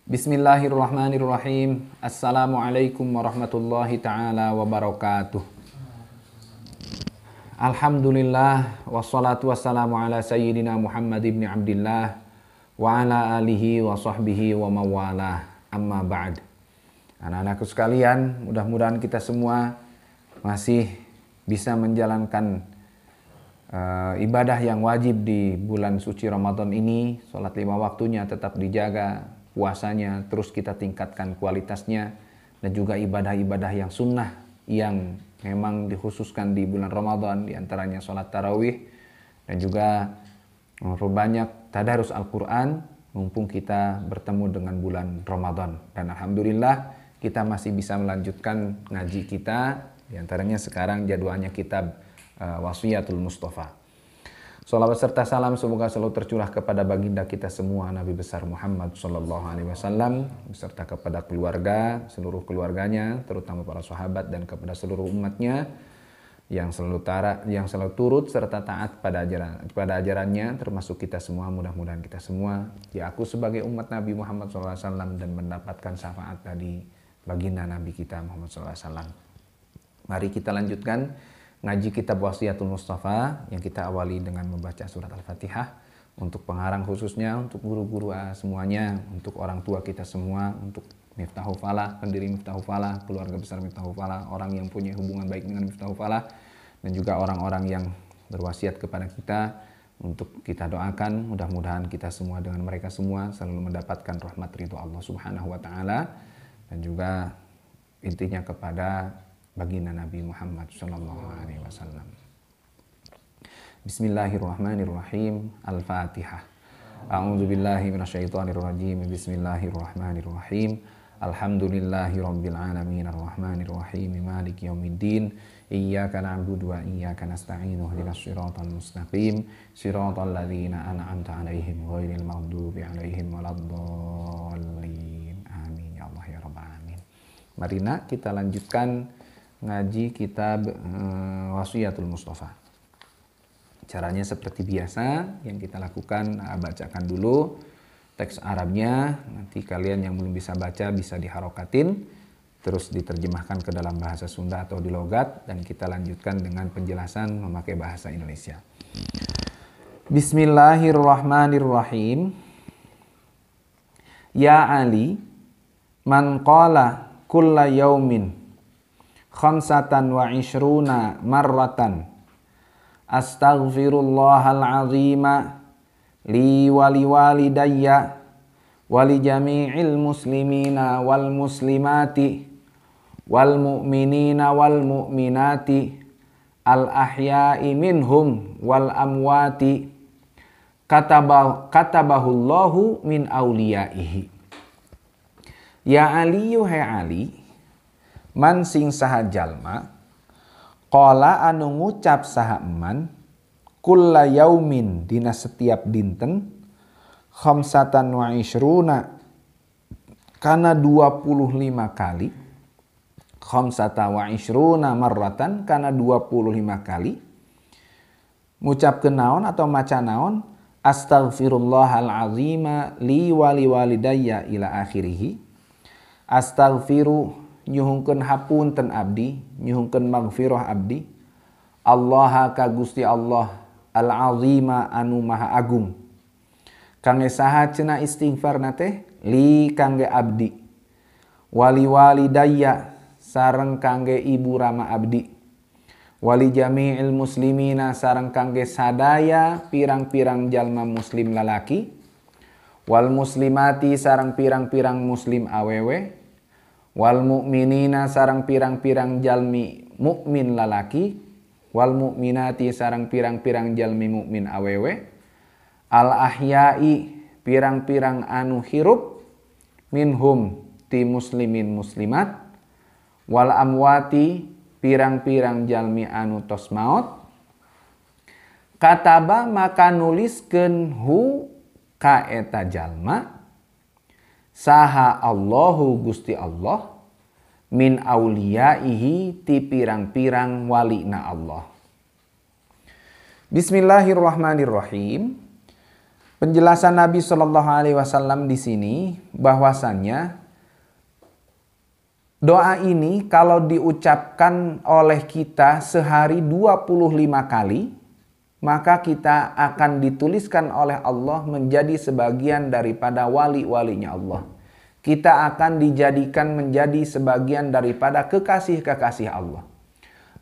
Bismillahirrahmanirrahim. Assalamualaikum warahmatullahi ta'ala wabarakatuh. Alhamdulillah wassalatu wassalamu ala sayyidina Muhammad ibn Abdillah wa ala alihi wa sahbihi wa mawalah. Amma ba'd. Anak-anakku sekalian, mudah-mudahan kita semua masih bisa menjalankan ibadah yang wajib di bulan suci Ramadan ini. Sholat 5 waktunya tetap dijaga, puasanya terus kita tingkatkan kualitasnya, dan juga ibadah-ibadah yang sunnah yang memang dikhususkan di bulan Ramadan, diantaranya sholat tarawih dan juga memperbanyak tadarus Al-Quran mumpung kita bertemu dengan bulan Ramadan. Dan alhamdulillah kita masih bisa melanjutkan ngaji kita, diantaranya sekarang jadwalnya kitab Wasiyatul Mustafa. Salawat serta salam semoga selalu tercurah kepada baginda kita semua Nabi besar Muhammad sallallahu alaihi wasallam, beserta kepada keluarga, seluruh keluarganya, terutama para sahabat, dan kepada seluruh umatnya yang selalu turut serta taat pada ajarannya, termasuk kita semua. Mudah-mudahan kita semua diaku sebagai umat Nabi Muhammad sallallahu alaihi wasallam dan mendapatkan syafaat dari baginda Nabi kita Muhammad sallallahu alaihi wasallam. Mari kita lanjutkan ngaji kitab Wasiyatul Mustafa yang kita awali dengan membaca surat Al-Fatihah. Untuk pengarang khususnya, untuk guru-guru semuanya, untuk orang tua kita semua, untuk Miftahul Falah, pendiri Miftahul Falah, keluarga besar Miftahul Falah, orang yang punya hubungan baik dengan Miftahul Falah, dan juga orang-orang yang berwasiat kepada kita, untuk kita doakan mudah-mudahan kita semua dengan mereka semua selalu mendapatkan rahmat ridho Allah Subhanahu wa taala, dan juga intinya kepada baginda Nabi Muhammad sallallahu alaihi wasallam. Bismillahirrahmanirrahim. Al-Fatihah. A'udzu billahi minasyaitonir rajim. Bismillahirrahmanirrahim. Alhamdulillahirabbil alamin arrahmanir rahim maliki yaumiddin. Iyyaka na'budu wa iyyaka nasta'in. Ihdinas siratal mustaqim. Siratal ladzina an'amta 'alaihim ghairil maghdubi 'alaihim waladdallin. Amin ya Allah ya rabbal alamin. Mari nak kita lanjutkan ngaji kitab Wasiyatul Mustafa. Caranya seperti biasa yang kita lakukan, bacakan dulu teks Arabnya, nanti kalian yang belum bisa baca bisa diharokatin, terus diterjemahkan ke dalam bahasa Sunda atau di logat, dan kita lanjutkan dengan penjelasan memakai bahasa Indonesia. Bismillahirrahmanirrahim. Ya Ali, man qala kulla yaumin khamsatan wa ishruna marratan astaghfirullahal azima li wali walidayya wali jami'il muslimina wal muslimati wal mu'minina wal mu'minati al ahya'i minhum wal amwati katabahullahu min awliyaihi. Ya Ali, yuhai Ali, man sing saha jalma qala anu ngucap saha eman kulla yaumin dina setiap dinten khamsatan wa ishruna kana 25 kali, khamsata wa ishruna marratan kana 25 kali, ngucap kenaon atau maca naon astaghfirullahal azima li wali walidayya ila akhirih. Astaghfiru nyuhungkeun hapunten abdi, nyuhungkeun maghfirah abdi, Allah ka Gusti Allah al-azima anu maha agung. Kangge saha cenah istighfar nate? Li kangge abdi, wali walidayya sareng kangge ibu rama abdi, wali jami'il muslimina sareng kangge sadaya pirang-pirang jalma muslim lalaki, wal muslimati sareng pirang-pirang muslim awewe, wal mu'minina sarang pirang-pirang jalmi mukmin lalaki, wal mu'minati sarang pirang-pirang jalmi mukmin awewe, al ahya'i pirang-pirang anu hirup, minhum ti muslimin muslimat, wal amwati pirang-pirang jalmi anu tos maot, kataba maka nuliskeun hu ka eta jalma saha Allahu Gusti Allah min auliyaihi ti pirang-pirang walina Allah. Bismillahirrahmanirrahim. Penjelasan Nabi Shallallahu Alaihi Wasallam di sini bahwasannya doa ini kalau diucapkan oleh kita sehari 25 kali, maka kita akan dituliskan oleh Allah menjadi sebagian daripada wali-walinya Allah. Kita akan dijadikan menjadi sebagian daripada kekasih-kekasih Allah.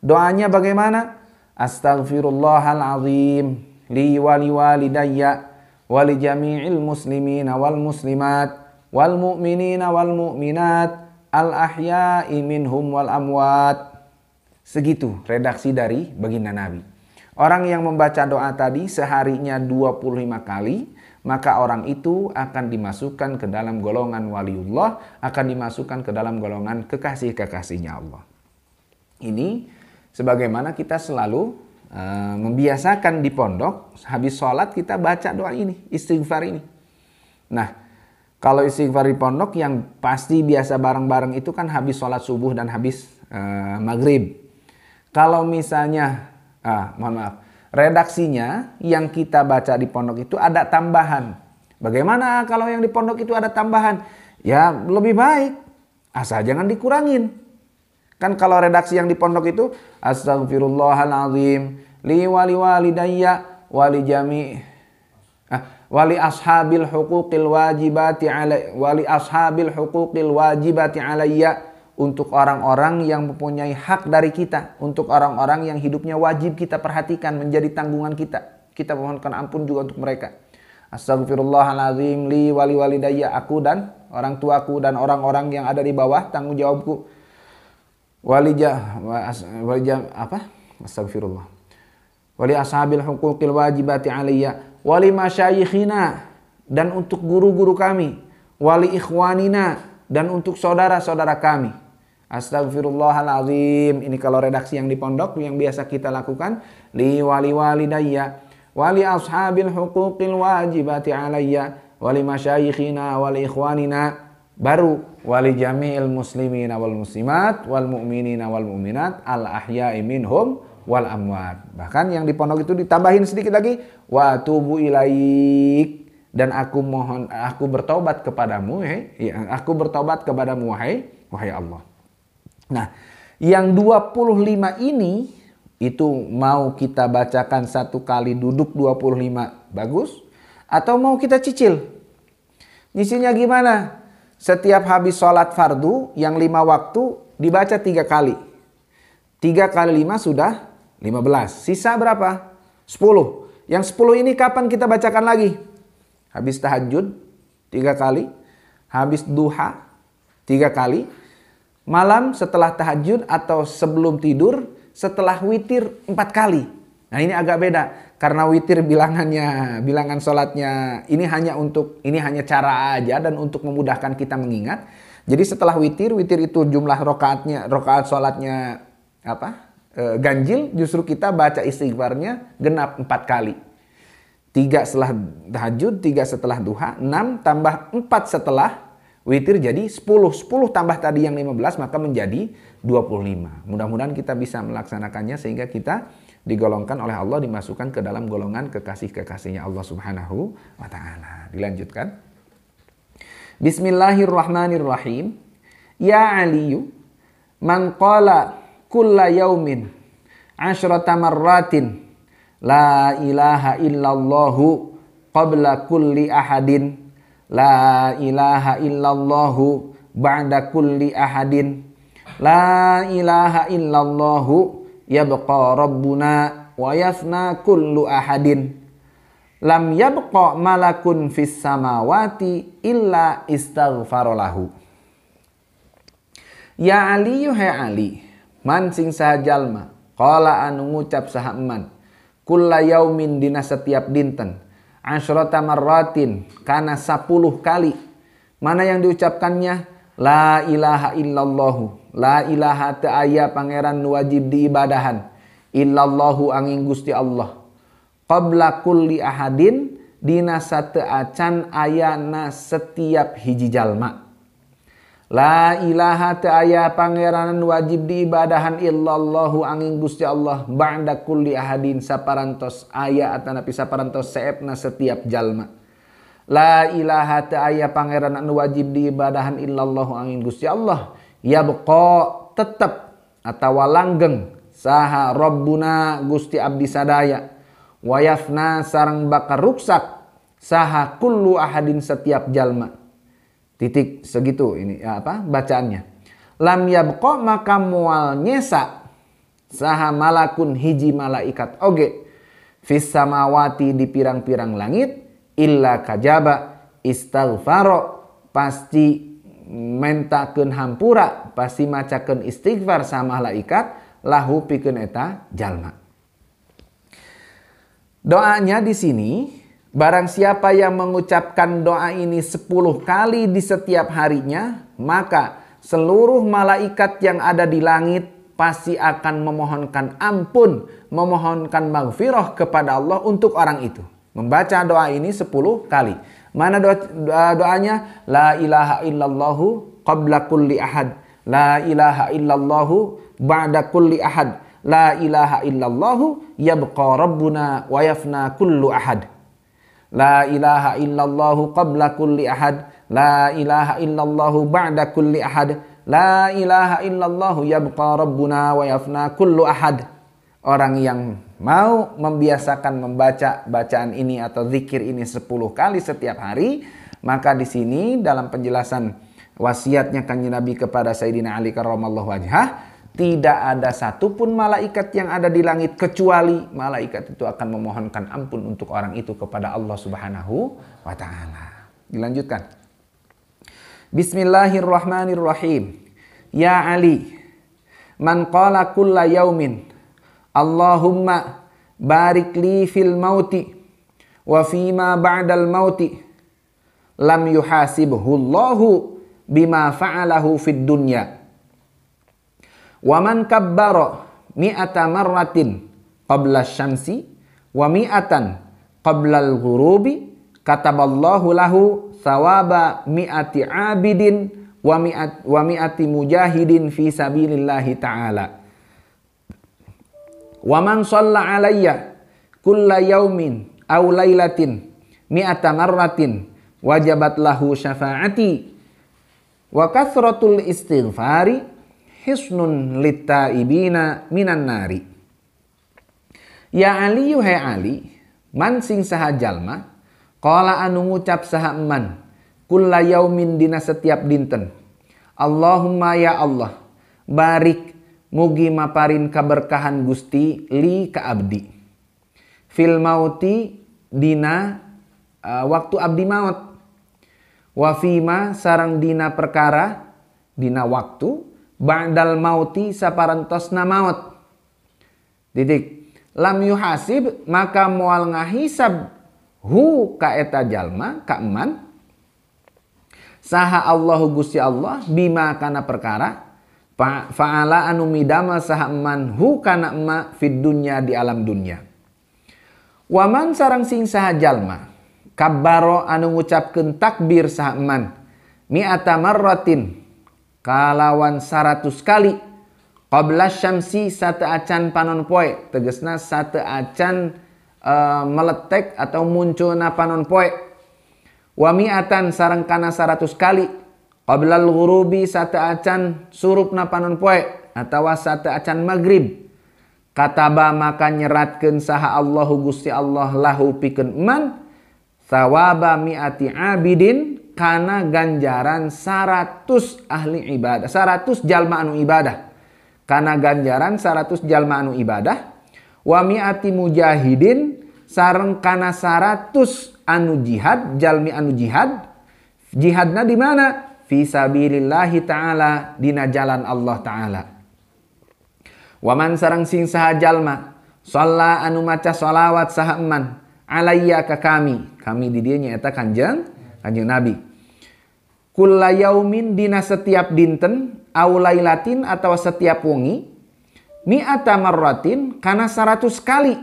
Doanya bagaimana? Astaghfirullahalazim li wali walidayya wali jami'il muslimina wal muslimat wal mu'minina wal mu'minat al ahya'i minhum wal amwat. Segitu redaksi dari baginda Nabi. Orang yang membaca doa tadi seharinya 25 kali, maka orang itu akan dimasukkan ke dalam golongan waliullah, akan dimasukkan ke dalam golongan kekasih-kekasihnya Allah. Ini sebagaimana kita selalu membiasakan di pondok, habis sholat kita baca doa ini, istighfar ini. Nah, kalau istighfar di pondok yang pasti biasa bareng-bareng itu kan habis sholat subuh dan habis maghrib. Kalau misalnya, mohon maaf, redaksinya yang kita baca di pondok itu ada tambahan. Bagaimana kalau yang di pondok itu ada tambahan? Ya lebih baik, asal jangan dikurangin. Kan kalau redaksi yang di pondok itu astaghfirullahalazim li wali walidayya wali jami' wali ashabil huquqil wajibati alai wali ashabil huquqil wajibati alayya, untuk orang-orang yang mempunyai hak dari kita, untuk orang-orang yang hidupnya wajib kita perhatikan, menjadi tanggungan kita. Kita mohonkan ampun juga untuk mereka. Astaghfirullahalazim li wali walidayya, aku dan orang tuaku dan orang-orang yang ada di bawah tanggung jawabku. Astagfirullah. Wali ashabil huquqil wajibati alayya wali masyayikhina, dan untuk guru-guru kami, wali ikhwanina, dan untuk saudara-saudara kami. Astagfirullahalazim. Ini kalau redaksi yang di pondok yang biasa kita lakukan, li wali walidayya wali ashabil huquqil wajibati alayya wali masyayikhina wali ikhwanina. Baru wali jami'il muslimina wal muslimat wal mu'minina wal mu'minat al ahya'i minhum wal amwat. Bahkan yang di pondok itu ditambahin sedikit lagi, wa tubu ilaik, dan aku mohon, aku bertobat kepadamu, aku bertobat kepadamu wahai Allah. Nah, yang 25 ini itu mau kita bacakan satu kali duduk 25 bagus, atau mau kita cicil? Nyicilnya gimana? Setiap habis sholat fardu yang 5 waktu dibaca 3 kali. 3 kali 5 sudah 15. Sisa berapa? 10. Yang 10 ini kapan kita bacakan lagi? Habis tahajud 3 kali. Habis duha 3 kali. Malam setelah tahajud atau sebelum tidur, setelah witir 4 kali. Nah ini agak beda. Karena witir bilangan sholatnya ini hanya cara aja dan untuk memudahkan kita mengingat. Jadi setelah witir itu jumlah rokaat sholatnya ganjil, justru kita baca istighfarnya genap 4 kali. 3 setelah tahajud, 3 setelah duha, 6 tambah 4 setelah witir jadi 10. 10 tambah tadi yang 15 maka menjadi 25. Mudah-mudahan kita bisa melaksanakannya sehingga kita digolongkan oleh Allah, dimasukkan ke dalam golongan kekasih-kekasihnya Allah Subhanahu wa ta'ala. Dilanjutkan. Bismillahirrahmanirrahim. Ya Aliyu, man qala kulla yaumin 10 marratin la ilaha illallahu qabla kulli ahadin, la ilaha illallahu ba'da kulli ahadin, la ilaha illallahu yabqa rabbuna wa yafna kullu ahadin, lam yabqa malakun fis samawati illa istaghfarolahu. Ya Ali, hai Ali, man sing saha jalma qala anu ngucap saha eman kulla yaumin dina setiap dinten 10 marratin kana 10 kali. Mana yang diucapkannya? La ilaha illallahu, la ilaha ta'aya pangeran wajib diibadahan, illallahu angin Gusti Allah, qabla kulli ahadin dina sateuacan ayana setiap hiji jalma. La ilaha ta'aya pangeran wajib diibadahan illallahu angin Gusti Allah, ba'da kulli ahadin saparantos aya atanapi saparantos seepna setiap jalma. La ilaha ta'aya pangeran anu wajib diibadahan illallahu angin Gusti Allah. Yabqa tetep atawa langgeng saha Rabbuna Gusti abdi sadaya. Wayafna sarang bakar ruksak saha kullu ahadin setiap jalma. Titik segitu ini bacaannya. Lam yabqa maka mual nyesa saha malakun hiji malaikat oge fis samawati di pirang-pirang langit illa kajaba istighfaro pasti mentakeun hampura pasti macakeun istighfar sa malaikat lahu pikeun eta jalma. Doanya di sini, barang siapa yang mengucapkan doa ini 10 kali di setiap harinya, maka seluruh malaikat yang ada di langit pasti akan memohonkan ampun, memohonkan maghfirah kepada Allah untuk orang itu. Membaca doa ini 10 kali. Mana doanya? La ilaha illallahu qabla kulli ahad. La ilaha illallahu ba'da kulli ahad. La ilaha illallahu yabqa rabbuna wa yafna kullu ahad. La ilaha illallahu qabla kulli ahad. La ilaha illallahu ba'da kulli ahad. La ilaha illallahu yabqa rabbuna wa yafna kullu ahad. Orang yang mau membiasakan membaca bacaan ini atau zikir ini 10 kali setiap hari, maka di sini dalam penjelasan wasiatnya Kanjeng Nabi kepada Sayyidina Ali karramallahu wajhah, tidak ada satupun malaikat yang ada di langit kecuali malaikat itu akan memohonkan ampun untuk orang itu kepada Allah Subhanahu wa taala. Dilanjutkan. Bismillahirrahmanirrahim. Ya Ali, man qala kulla yaumin Allahumma barik li fil mauti wa fima ba'dal mauti lam yuhasibhu Allahu bima fa'alahu fid dunya. Wa man kabbara mi'ata marratin qabla syamsi wa mi'atan qabla al-ghurubi kataballahu lahu thawaba mi'ati abidin wa mi'ati mujahidin fi sabilillahi ta'ala. Wa man shalla alayya kulla yaumin aw lailatin mi'ata marratin wajabat lahu syafa'ati wa kathratul istighfari hisnun littaibina minan nari. Ya Ali yuhai Ali, man sing saha jalma qala anu ngucap saha eman kulla yaumin dina setiap dinten Allahumma ya Allah barik mugi maparin kaberkahan Gusti li ka abdi fil mauti dina waktu abdi maut wa fima sarang dina perkara dina waktu ba'dal mauti saparentosna maut. Titik. Lam yuhasib maka moal ngahisab hu ka eta jalma ka eman saha Allahu Gusti Allah bima kana perkara fa'ala anu midama saha eman hu kana emma fid dunya di alam dunya. Waman sarang sing saha jalma kabbaro anu ngucapkeun takbir saha eman mi'ata marratin kalawan 100 kali qabla syamsi sateuacan panon poe tegesna sateuacan meletek atau munculna panon poe wa mi'atan sareng kana 100 kali qabla al-ghurubi sateuacan surupna panon poe atawa sateuacan maghrib kataba maka nyeratkeun saha Allahu Gusti Allah lahu pikeun eman thawaba mi'ati abidin kana ganjaran 100 ahli ibadah 100 jalma anu ibadah kana ganjaran 100 jalma anu ibadah wa mi'ati mujahidin sareng kana 100 anu jihad jalmi anu jihadna di mana fi sabilillahi ta'ala dina jalan Allah ta'ala. Waman sareng sing saha jalma shalla anu maca sholawat saha eman alayya ka kami di dieu nyaeta Kanjeng Nabi. Kulla yaumin dina setiap dinten aw lailatin atau setiap wengi mi'ata marratin kana 100 kali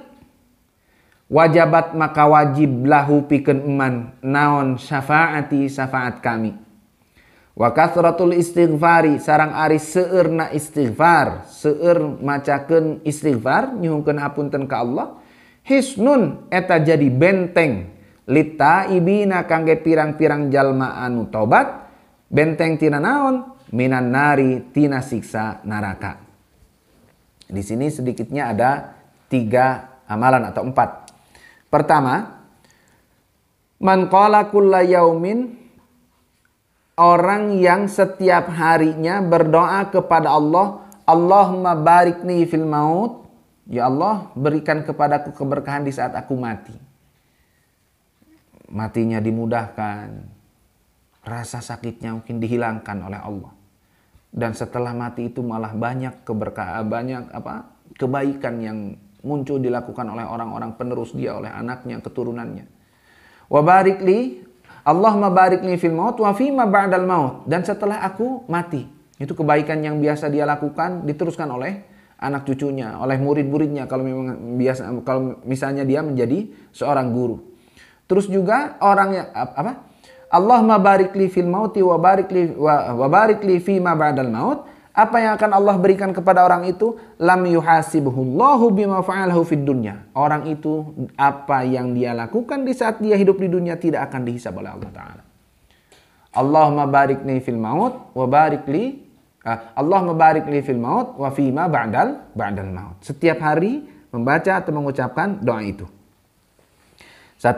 wajabat maka wajib lahu pikeun eman naon syafaati syafaat kami wa kathratul istighfari sarang ari seueurna istighfar seueur macakeun istighfar nyuhungkeun hapunten ka Allah hisnun eta jadi benteng litaibina kangge pirang-pirang jalma anu tobat, benteng tina naon, minan nari tina siksa neraka. Di sini sedikitnya ada 3 amalan atau 4. Pertama, man qala kulla yaumin, orang yang setiap harinya berdoa kepada Allah, Allahumma barikni fil maut, ya Allah berikan kepadaku keberkahan di saat aku mati. Matinya dimudahkan, rasa sakitnya mungkin dihilangkan oleh Allah. Dan setelah mati itu malah banyak keberkahan, banyak kebaikan yang muncul dilakukan oleh orang-orang penerus dia, oleh anaknya, keturunannya. Wa barikli, Allahumma barikli fil maut wa fima ba'dal maut. Dan setelah aku mati. Itu kebaikan yang biasa dia lakukan diteruskan oleh anak cucunya, oleh murid-muridnya kalau memang biasa, kalau misalnya dia menjadi seorang guru. Terus juga orang yang Allahumma barikli fil mauti wa barikli fima ba'dal maut. Apa yang akan Allah berikan kepada orang itu? Lam yuhasibhullahu bima fa'alahu fid dunya. Orang itu apa yang dia lakukan di saat dia hidup di dunia tidak akan dihisab oleh Allah Ta'ala. Allahumma barikni fil maut wa barikli Allahumma barikli fil maut wa fima ba'dal maut. Setiap hari membaca atau mengucapkan doa itu. 1.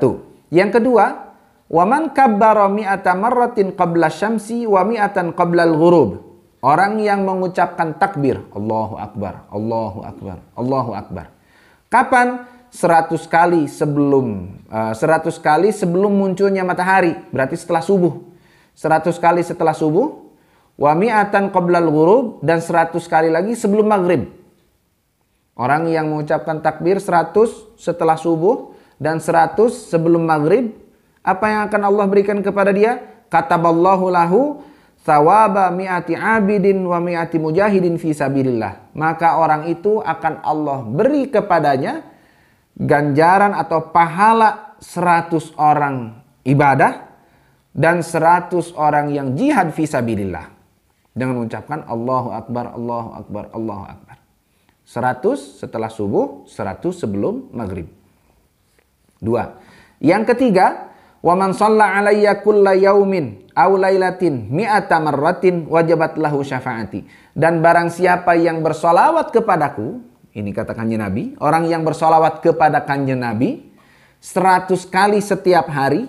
Yang kedua, wa man kabbara mi'ata marratin qabla syamsi wa mi'atan qabla al-ghurub. Orang yang mengucapkan takbir, Allahu Akbar, Allahu Akbar, Allahu Akbar. Kapan? 100 kali sebelum munculnya matahari, berarti setelah subuh. 100 kali setelah subuh, wa mi'atan qablal ghurub, dan 100 kali lagi sebelum maghrib. Orang yang mengucapkan takbir 100 setelah subuh dan 100 sebelum maghrib, apa yang akan Allah berikan kepada dia? Kataballahu lahu thawaba mi'ati abidin wa mi'ati mujahidin fi sabilillah. Maka orang itu akan Allah beri kepadanya ganjaran atau pahala 100 orang ibadah dan 100 orang yang jihad fi sabilillah. Dengan mengucapkan Allahu Akbar, Allahu Akbar, Allahu Akbar. 100 setelah subuh, 100 sebelum maghrib. 2. Yang ketiga, wa man shalla alayya kulla yaumin aw lailatin mi'ata marratin wajabat lahu syafaati. Dan barang siapa yang bersolawat kepadaku, ini kata Kanjeng Nabi, orang yang bersolawat kepada Kanjeng Nabi 100 kali setiap hari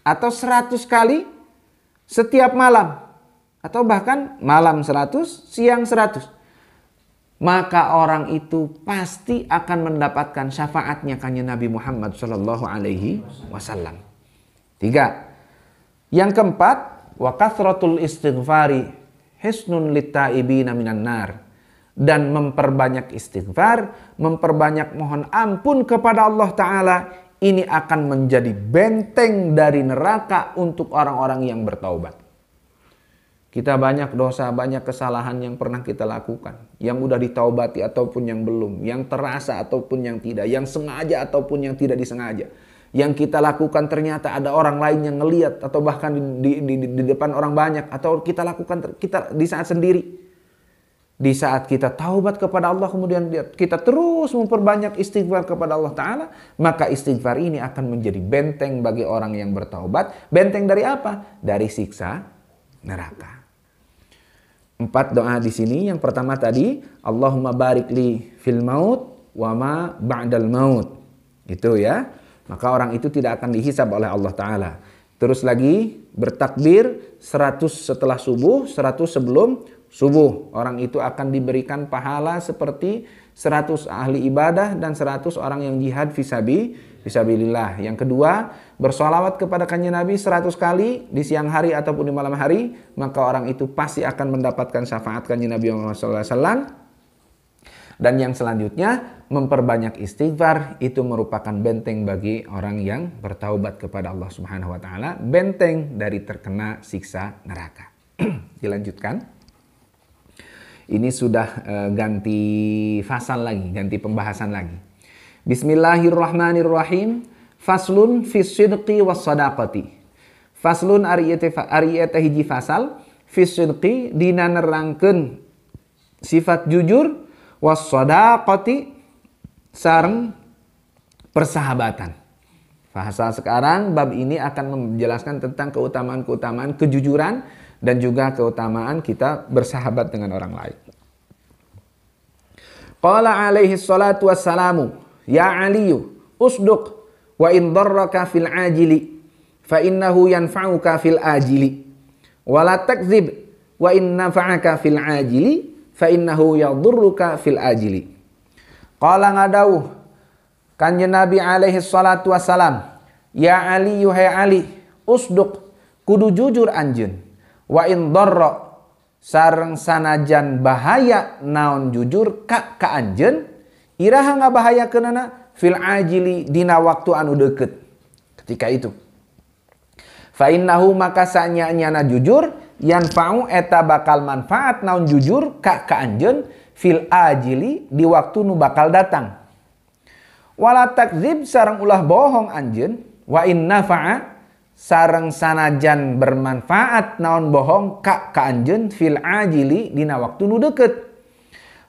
atau 100 kali setiap malam, atau bahkan malam 100, siang 100, maka orang itu pasti akan mendapatkan syafaatnya Kanjeng Nabi Muhammad sallallahu alaihi wasallam. 3. Yang keempat, wa kathratul istighfari hisnun littaibina minan nar. Dan memperbanyak istighfar, memperbanyak mohon ampun kepada Allah Ta'ala, ini akan menjadi benteng dari neraka untuk orang-orang yang bertaubat. Kita banyak dosa, banyak kesalahan yang pernah kita lakukan, yang udah ditaubati ataupun yang belum, yang terasa ataupun yang tidak, yang sengaja ataupun yang tidak disengaja. Yang kita lakukan ternyata ada orang lain yang ngelihat, atau bahkan di depan orang banyak, atau kita lakukan kita di saat sendiri. Di saat kita taubat kepada Allah, kemudian kita terus memperbanyak istighfar kepada Allah Ta'ala, maka istighfar ini akan menjadi benteng bagi orang yang bertaubat. Benteng dari apa? Dari siksa neraka. 4 doa di sini. Yang pertama tadi, Allahumma barikli fil maut wa ma ba'dal maut. Itu ya. Maka orang itu tidak akan dihisab oleh Allah Ta'ala. Terus lagi bertakbir 100 setelah subuh, 100 sebelum subuh. Orang itu akan diberikan pahala seperti 100 ahli ibadah dan 100 orang yang jihad fisabilillah. Yang kedua, bersolawat kepada Kanjeng Nabi 100 kali di siang hari ataupun di malam hari, maka orang itu pasti akan mendapatkan syafaat Kanjeng Nabi Muhammad SAW. Dan yang selanjutnya, memperbanyak istighfar, itu merupakan benteng bagi orang yang bertaubat kepada Allah Subhanahu wa Ta'ala, benteng dari terkena siksa neraka. Dilanjutkan. Ini sudah ganti fasal lagi, ganti pembahasan lagi. Bismillahirrahmanirrahim. Faslun fis sidqi was sadaqati. Faslun ari eta hiji fasal fis sidqi dina nerangkeun sifat jujur was sadaqati sareng persahabatan. Bahasa sekarang bab ini akan menjelaskan tentang keutamaan-keutamaan kejujuran dan juga keutamaan kita bersahabat dengan orang lain. Qala alaihi salatu wassalamu, ya Aliyu, usduq wa in darraka fil ajili fa innahu yanfa'uka fil ajili wa la takdzib wa in nafa'aka fil ajili fa innahu yadurruka fil ajili. Qala ngadauh Kanjeng Nabi alaihi salatu wassalam, ya Ali, yuhai Ali, usduq, kudu jujur anjeun. Wa in darra, sareng sanajan bahaya naon jujur ka anjeun, iraha ngabahayakeunana fil ajili dina waktu anu deukeut. Ketika itu. Fa innahu maka sanyana jujur, yanfa'u eta bakal manfaat naon jujur ka anjeun fil ajili di waktu nu bakal datang. Wala takdzib sareng ulah bohong anjeun, wa in nafa'a sareng sanajan bermanfaat naon bohong ka anjeun fil ajili dina waktu nu deukeut.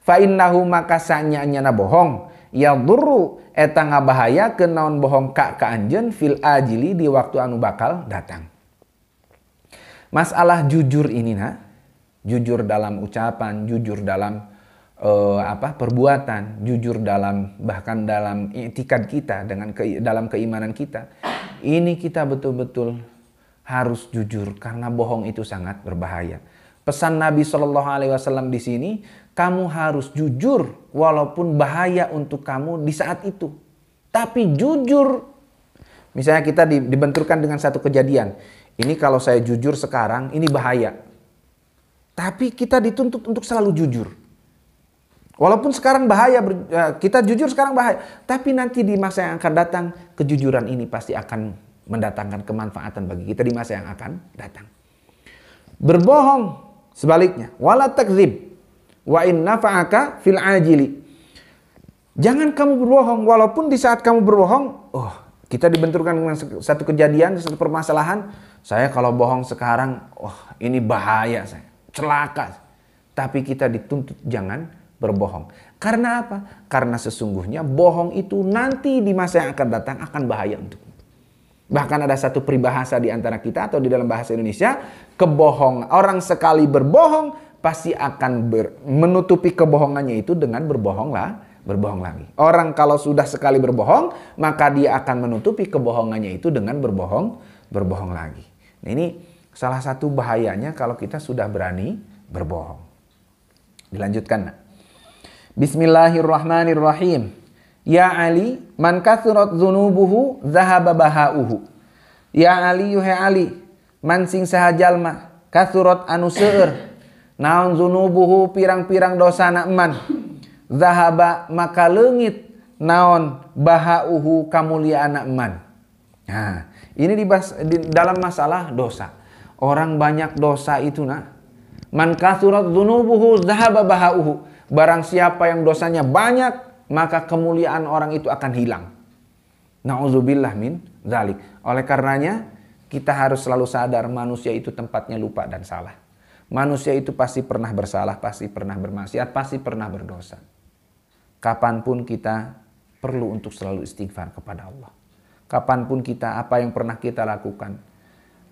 Fa innahu maka sanyana bohong yadurru eta ngabahayakeun naon bohong ka anjeun fil ajili di waktu anu bakal datang. Masalah jujur ini jujur dalam ucapan, jujur dalam perbuatan, jujur bahkan dalam i'tikad kita, dalam keimanan kita. Ini kita betul-betul harus jujur karena bohong itu sangat berbahaya. Pesan Nabi SAW di sini, kamu harus jujur walaupun bahaya untuk kamu di saat itu. Tapi jujur. Misalnya kita dibenturkan dengan satu kejadian. Ini kalau saya jujur sekarang, ini bahaya. Tapi kita dituntut untuk selalu jujur. Walaupun sekarang bahaya, kita jujur sekarang bahaya. Tapi nanti di masa yang akan datang, kejujuran ini pasti akan mendatangkan kemanfaatan bagi kita di masa yang akan datang. Berbohong sebaliknya. Wala takdzib wa in nafa'aka fil ajili. Jangan kamu berbohong, walaupun di saat kamu berbohong, kita dibenturkan dengan satu kejadian, satu permasalahan. Saya kalau bohong sekarang, ini bahaya saya, celaka. Tapi kita dituntut jangan berbohong. Karena apa? Karena sesungguhnya bohong itu nanti di masa yang akan datang akan bahaya untukmu. Bahkan ada satu peribahasa di antara kita atau di dalam bahasa Indonesia, orang sekali berbohong pasti akan menutupi kebohongannya itu dengan berbohong lagi. Orang kalau sudah sekali berbohong, maka dia akan menutupi kebohongannya itu dengan berbohong lagi. Nah, ini salah satu bahayanya kalau kita sudah berani berbohong. Dilanjutkan. Bismillahirrahmanirrahim. Ya Ali, man kathurat dzunubuhu zahaba bahauhu. Ya Ali, yuhai Ali, man sing saha jalma kathurat anu seueur naon dzunubuhu pirang-pirang dosana man, zahaba maka leungit naon bahauhu kamuliaana man. Nah, ini dibahas dalam masalah dosa. Orang banyak dosa itu man kathurat dzunubuhu zahaba bahauhu. Barang siapa yang dosanya banyak, maka kemuliaan orang itu akan hilang. Na'udzubillah min dzalik. Oleh karenanya, kita harus selalu sadar manusia itu tempatnya lupa dan salah. Manusia itu pasti pernah bersalah, pasti pernah bermaksiat, pasti pernah berdosa. Kapanpun kita perlu untuk selalu istighfar kepada Allah. Kapanpun kita, apa yang pernah kita lakukan,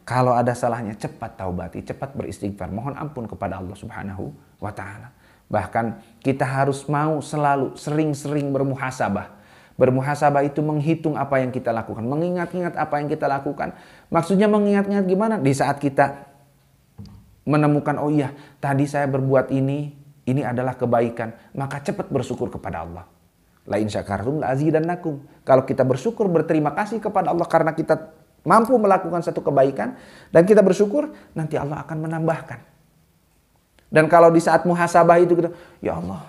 kalau ada salahnya cepat taubati, cepat beristighfar, mohon ampun kepada Allah Subhanahu wa Ta'ala. Bahkan kita harus mau selalu sering-sering bermuhasabah. Bermuhasabah itu menghitung apa yang kita lakukan. Mengingat-ingat apa yang kita lakukan. Maksudnya mengingat-ingat gimana? Di saat kita menemukan, oh iya tadi saya berbuat ini adalah kebaikan. Maka cepat bersyukur kepada Allah. La in syakartum la azidannakum. Kalau kita bersyukur, berterima kasih kepada Allah karena kita mampu melakukan satu kebaikan. Dan kita bersyukur, nanti Allah akan menambahkan. Dan kalau di saat muhasabah itu kita, ya Allah,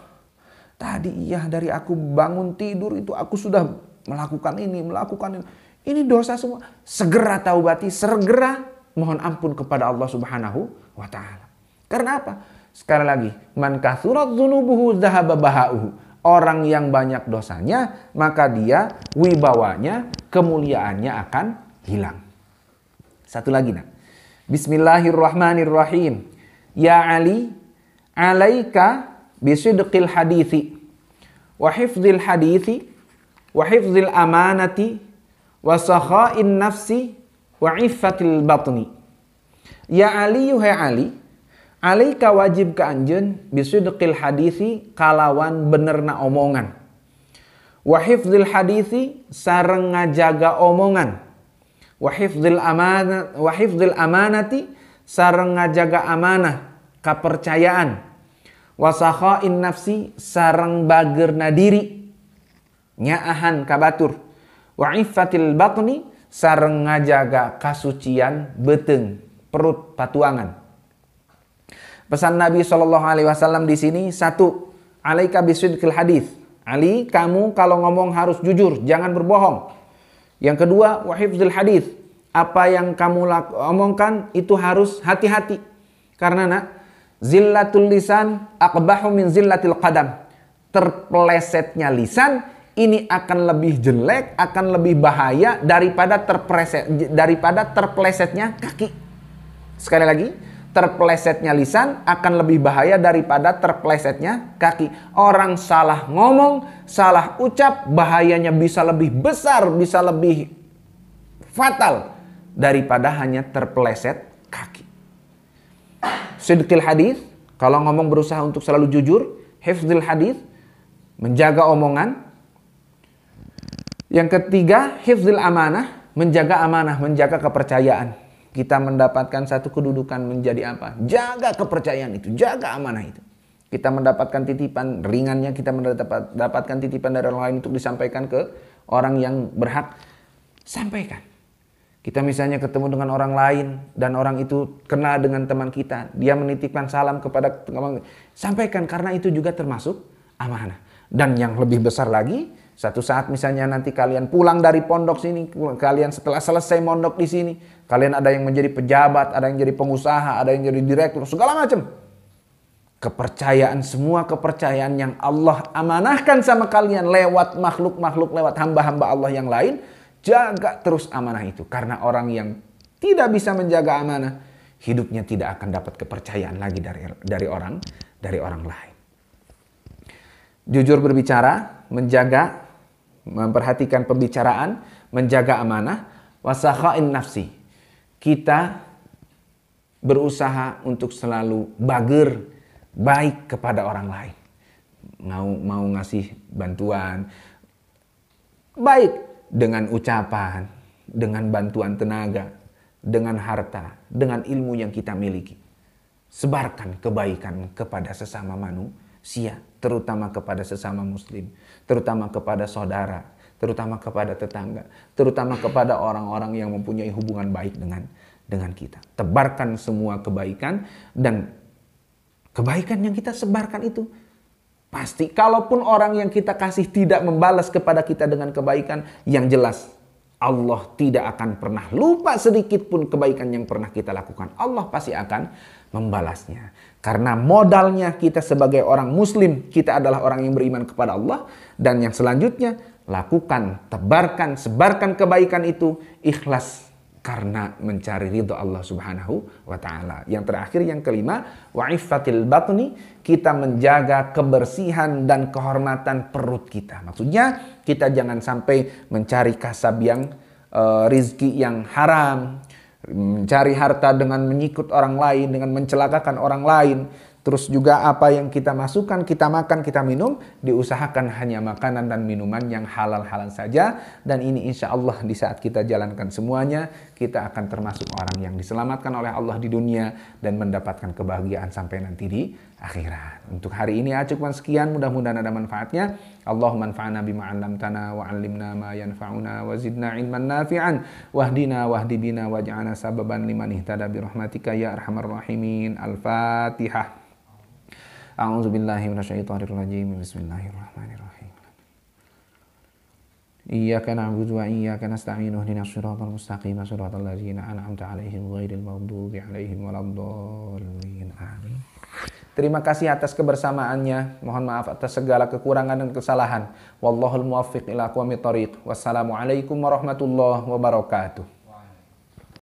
tadi dari aku bangun tidur itu aku sudah melakukan ini. Ini dosa semua. Segera taubati, segera mohon ampun kepada Allah Subhanahu wa Ta'ala. Karena apa? Sekali lagi, man kathurat dzunubuhu dzahaba bahauhu. Orang yang banyak dosanya, maka dia wibawanya, kemuliaannya akan hilang. Satu lagi Bismillahirrahmanirrahim. Ya Ali, alaika bisidqil hadithi wa hifdzil hadithi wa hifdzil amanati wa sakha'in nafsi wa iffatil batni. Ya Ali, yuhai Ali, alaika wajib ka anjeun bisidqil hadisi kalawan benerna omongan. Wa hifdzil hadisi sareng ngajaga omongan. Wa hifdzil amanati sareng ngajaga amanah, kepercayaan. Wa sakha'in nafsi sareng bageurna diri, nyaahan kabatur. Wa iffatil batni sareng ngajaga kasucian beuteung, perut patuangan. Pesan Nabi SAW di sini, satu, alaika bisidqil hadis. Ali, kamu kalau ngomong harus jujur, jangan berbohong. Yang kedua, wa hifdzil hadis. Apa yang kamu omongkan itu harus hati-hati. Karena zillatul lisan aqbahu min zillatil qadam. Terpelesetnya lisan ini akan lebih jelek, akan lebih bahaya daripada terpelesetnya kaki. Sekali lagi, terpelesetnya lisan akan lebih bahaya daripada terpelesetnya kaki. Orang salah ngomong, salah ucap, bahayanya bisa lebih besar, bisa lebih fatal daripada hanya terpeleset kaki. Sidqil hadis, kalau ngomong berusaha untuk selalu jujur. Hifdzil hadis, menjaga omongan. Yang ketiga, hifdzil amanah, menjaga amanah, menjaga kepercayaan. Kita mendapatkan satu kedudukan menjadi apa? Jaga kepercayaan itu, jaga amanah itu. Kita mendapatkan titipan, ringannya kita mendapatkan titipan dari orang lain untuk disampaikan ke orang yang berhak, sampaikan. Kita misalnya ketemu dengan orang lain dan orang itu kenal dengan teman kita, dia menitipkan salam kepada teman, sampaikan, karena itu juga termasuk amanah. Dan yang lebih besar lagi, satu saat misalnya nanti kalian pulang dari pondok sini, kalian setelah selesai mondok di sini, kalian ada yang menjadi pejabat, ada yang jadi pengusaha, ada yang jadi direktur, segala macam. Kepercayaan, semua kepercayaan yang Allah amanahkan sama kalian lewat makhluk-makhluk, lewat hamba-hamba Allah yang lain, jaga terus amanah itu. Karena orang yang tidak bisa menjaga amanah, hidupnya tidak akan dapat kepercayaan lagi dari orang lain. Jujur berbicara, menjaga, memperhatikan pembicaraan, menjaga amanah. Wasakha'in nafsi, kita berusaha untuk selalu bager, baik kepada orang lain. Mau ngasih bantuan, baik dengan ucapan, dengan bantuan tenaga, dengan harta, dengan ilmu yang kita miliki. Sebarkan kebaikan kepada sesama manusia, terutama kepada sesama muslim, terutama kepada saudara, terutama kepada tetangga, terutama kepada orang-orang yang mempunyai hubungan baik dengan kita. Tebarkan semua kebaikan, dan kebaikan yang kita sebarkan itu pasti, kalaupun orang yang kita kasih tidak membalas kepada kita dengan kebaikan, yang jelas Allah tidak akan pernah lupa sedikit pun kebaikan yang pernah kita lakukan. Allah pasti akan membalasnya. Karena modalnya kita sebagai orang muslim, kita adalah orang yang beriman kepada Allah. Dan yang selanjutnya, lakukan, tebarkan, sebarkan kebaikan itu ikhlas karena mencari ridho Allah Subhanahu wa ta'ala. Yang terakhir, yang kelima, wa iffatil batni, kita menjaga kebersihan dan kehormatan perut kita. Maksudnya kita jangan sampai mencari kasab yang rizki yang haram, mencari harta dengan menyikut orang lain, dengan mencelakakan orang lain. Terus juga apa yang kita masukkan, kita makan, kita minum, diusahakan hanya makanan dan minuman yang halal-halal saja. Dan ini insya Allah di saat kita jalankan semuanya, kita akan termasuk orang yang diselamatkan oleh Allah di dunia dan mendapatkan kebahagiaan sampai nanti di akhirat. Untuk hari ini cukup sekian, mudah-mudahan ada manfaatnya. Allahumma anfa'na bima 'allamtana wa 'allimna ma yanfa'una wa zidna ilman nafi'an wahdina wahdi bina waj'alna sababan liman ihtada bi rahmatika ya arhamar rahimin. Al-Fatihah. A'udzu billahi minasyaitonir rajim. Bismillahirrahmanirrahim. Iyyaka na'budu wa iyyaka nasta'in. Ihdinas siratal mustaqim, siratal ladzina an'amta 'alaihim ghairil maghdubi 'alaihim waladdallin. Amin. Terima kasih atas kebersamaannya. Mohon maaf atas segala kekurangan dan kesalahan. Wallahul muwaffiq ila aqwamit thoriq. Wassalamualaikum warahmatullahi wabarakatuh.